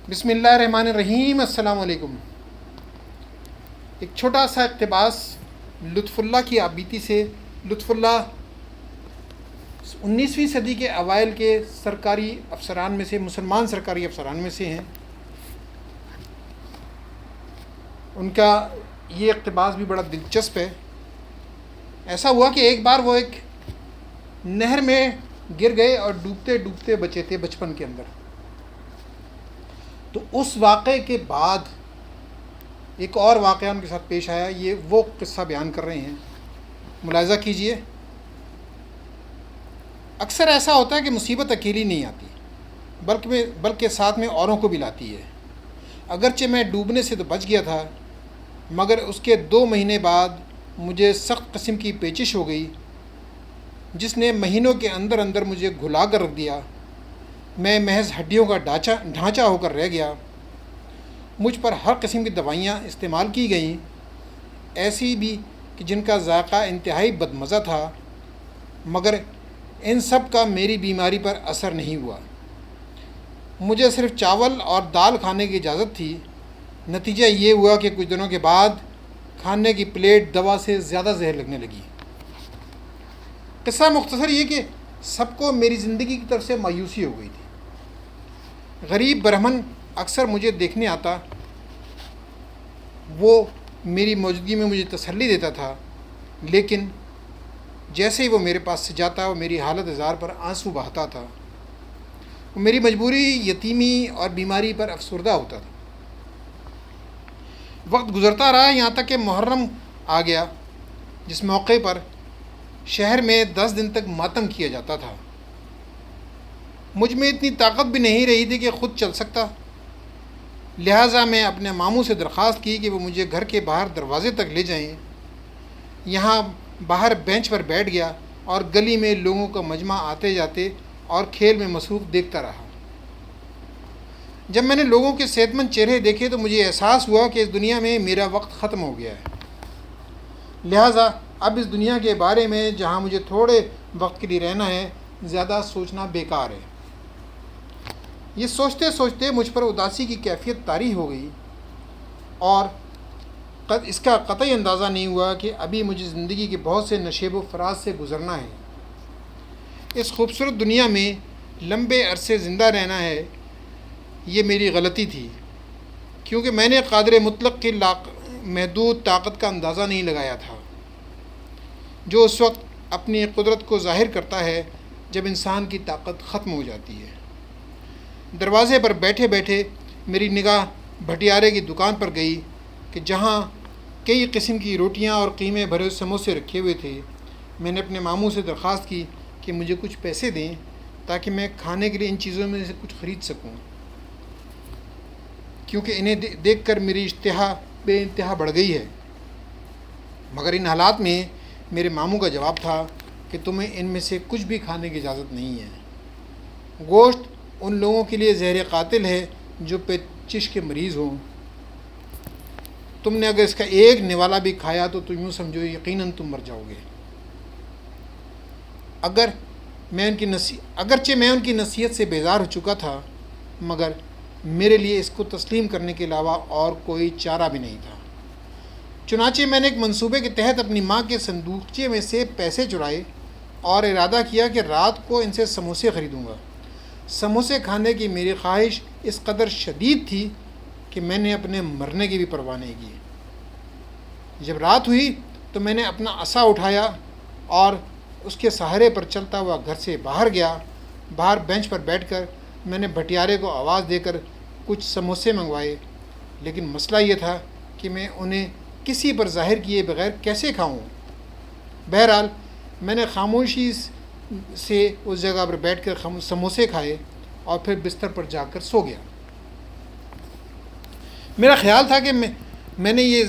بسم اللہ الرحمن الرحیم۔ السلام علیکم۔ ایک چھوٹا سا اقتباس لطف اللہ کی آبیتی سے۔ لطف اللہ 19ویں صدی کے اوائل کے سرکاری افسران میں سے، مسلمان سرکاری افسران میں سے ہیں۔ ان کا یہ اقتباس بھی بڑا دلچسپ ہے۔ ایسا ہوا کہ ایک بار وہ ایک نہر میں گر گئے اور ڈوبتے ڈوبتے بچے تھے بچپن کے اندر۔ تو اس واقعے کے بعد ایک اور واقعہ ان کے ساتھ پیش آیا۔ یہ وہ قصہ بیان کر رہے ہیں، ملاحظہ کیجئے۔ اکثر ایسا ہوتا ہے کہ مصیبت اکیلی نہیں آتی، بلکہ ساتھ میں اوروں کو بھی لاتی ہے۔ اگرچہ میں ڈوبنے سے تو بچ گیا تھا، مگر اس کے 2 مہینے بعد مجھے سخت قسم کی پیچش ہو گئی، جس نے مہینوں کے اندر اندر مجھے گھلا کر رکھ دیا۔ میں محض ہڈیوں کا ڈھانچہ ہو کر رہ گیا۔ مجھ پر ہر قسم کی دوائیاں استعمال کی گئیں، ایسی بھی کہ جن کا ذائقہ انتہائی بدمزہ تھا، مگر ان سب کا میری بیماری پر اثر نہیں ہوا۔ مجھے صرف چاول اور دال کھانے کی اجازت تھی۔ نتیجہ یہ ہوا کہ کچھ دنوں کے بعد کھانے کی پلیٹ دوا سے زیادہ زہر لگنے لگی۔ قصہ مختصر یہ کہ سب کو میری زندگی کی طرف سے مایوسی ہو گئی تھی۔ غریب برہمن اکثر مجھے دیکھنے آتا، وہ میری موجودگی میں مجھے تسلی دیتا تھا، لیکن جیسے ہی وہ میرے پاس سے جاتا وہ میری حالت اظہار پر آنسو بہاتا تھا۔ وہ میری مجبوری، یتیمی اور بیماری پر افسردہ ہوتا تھا۔ وقت گزرتا رہا، یہاں تک کہ محرم آ گیا، جس موقع پر شہر میں 10 دن تک ماتم کیا جاتا تھا۔ مجھ میں اتنی طاقت بھی نہیں رہی تھی کہ خود چل سکتا، لہٰذا میں اپنے ماموں سے درخواست کی کہ وہ مجھے گھر کے باہر دروازے تک لے جائیں۔ یہاں باہر بینچ پر بیٹھ گیا اور گلی میں لوگوں کا مجمع آتے جاتے اور کھیل میں مصروف دیکھتا رہا۔ جب میں نے لوگوں کے صحت مند چہرے دیکھے تو مجھے احساس ہوا کہ اس دنیا میں میرا وقت ختم ہو گیا ہے، لہٰذا اب اس دنیا کے بارے میں جہاں مجھے تھوڑے وقت کے لیے رہنا ہے، زیادہ سوچنا بیکار ہے۔ یہ سوچتے سوچتے مجھ پر اداسی کی کیفیت طاری ہو گئی، اور اس کا قطعی اندازہ نہیں ہوا کہ ابھی مجھے زندگی کے بہت سے نشیب و فراز سے گزرنا ہے۔ اس خوبصورت دنیا میں لمبے عرصے زندہ رہنا ہے، یہ میری غلطی تھی، کیونکہ میں نے قادر مطلق کی محدود طاقت کا اندازہ نہیں لگایا تھا، جو اس وقت اپنی قدرت کو ظاہر کرتا ہے جب انسان کی طاقت ختم ہو جاتی ہے۔ دروازے پر بیٹھے بیٹھے میری نگاہ بھٹیارے کی دکان پر گئی کہ جہاں کئی قسم کی روٹیاں اور قیمے بھرے سموسے رکھے ہوئے تھے۔ میں نے اپنے ماموں سے درخواست کی کہ مجھے کچھ پیسے دیں تاکہ میں کھانے کے لیے ان چیزوں میں سے کچھ خرید سکوں، کیونکہ انہیں دیکھ کر میری اشتہا بے انتہا بڑھ گئی ہے۔ مگر ان حالات میں میرے ماموں کا جواب تھا کہ تمہیں ان میں سے کچھ بھی کھانے کی اجازت نہیں ہے۔ گوشت ان لوگوں کے لیے زہر قاتل ہے جو پیچش کے مریض ہوں۔ تم نے اگر اس کا ایک نوالا بھی کھایا تو تم یوں سمجھو یقیناً تم مر جاؤ گے۔ اگرچہ میں ان کی نصیحت سے بیزار ہو چکا تھا، مگر میرے لیے اس کو تسلیم کرنے کے علاوہ اور کوئی چارہ بھی نہیں تھا۔ چنانچہ میں نے ایک منصوبے کے تحت اپنی ماں کے صندوقچے میں سے پیسے چرائے اور ارادہ کیا کہ رات کو ان سے سموسے خریدوں گا۔ سموسے کھانے کی میری خواہش اس قدر شدید تھی کہ میں نے اپنے مرنے کی بھی پرواہ نہیں کی۔ جب رات ہوئی تو میں نے اپنا عصا اٹھایا اور اس کے سہارے پر چلتا ہوا گھر سے باہر گیا۔ باہر بینچ پر بیٹھ کر میں نے بھٹیارے کو آواز دے کر کچھ سموسے منگوائے، لیکن مسئلہ یہ تھا کہ میں انہیں کسی پر ظاہر کیے بغیر کیسے کھاؤں۔ بہرحال میں نے خاموشی سے اس جگہ پر بیٹھ کر سموسے کھائے اور پھر بستر پر جا کر سو گیا۔ میرا خیال تھا کہ میں نے یہ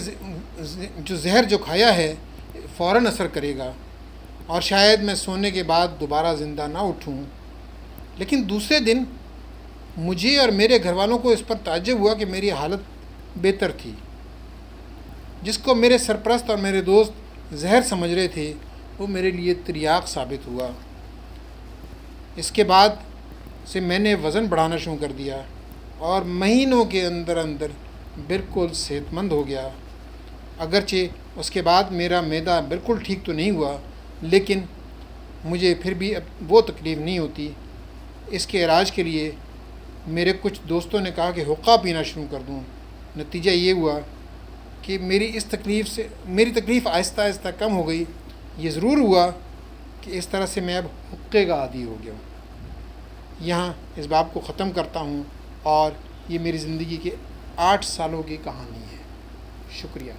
زہر جو کھایا ہے فوراً اثر کرے گا اور شاید میں سونے کے بعد دوبارہ زندہ نہ اٹھوں، لیکن دوسرے دن مجھے اور میرے گھر والوں کو اس پر تعجب ہوا کہ میری حالت بہتر تھی۔ جس کو میرے سرپرست اور میرے دوست زہر سمجھ رہے تھے، وہ میرے لیے تریاق ثابت ہوا۔ اس کے بعد سے میں نے وزن بڑھانا شروع کر دیا۔ اور مہینوں کے اندر اندر بالکل صحت مند ہو گیا۔ اگرچہ اس کے بعد میرا معدہ بالکل ٹھیک تو نہیں ہوا، لیکن مجھے پھر بھی اب وہ تکلیف نہیں ہوتی۔ اس کے علاج کے لیے میرے کچھ دوستوں نے کہا کہ حقہ پینا شروع کر دوں۔ نتیجہ یہ ہوا کہ میری تکلیف آہستہ آہستہ کم ہو گئی۔ یہ ضرور ہوا کہ اس طرح سے میں اب حقے کا عادی ہو گیا ہوں۔ یہاں اس باب کو ختم کرتا ہوں، اور یہ میری زندگی کے 8 سالوں کی کہانی ہے۔ شکریہ۔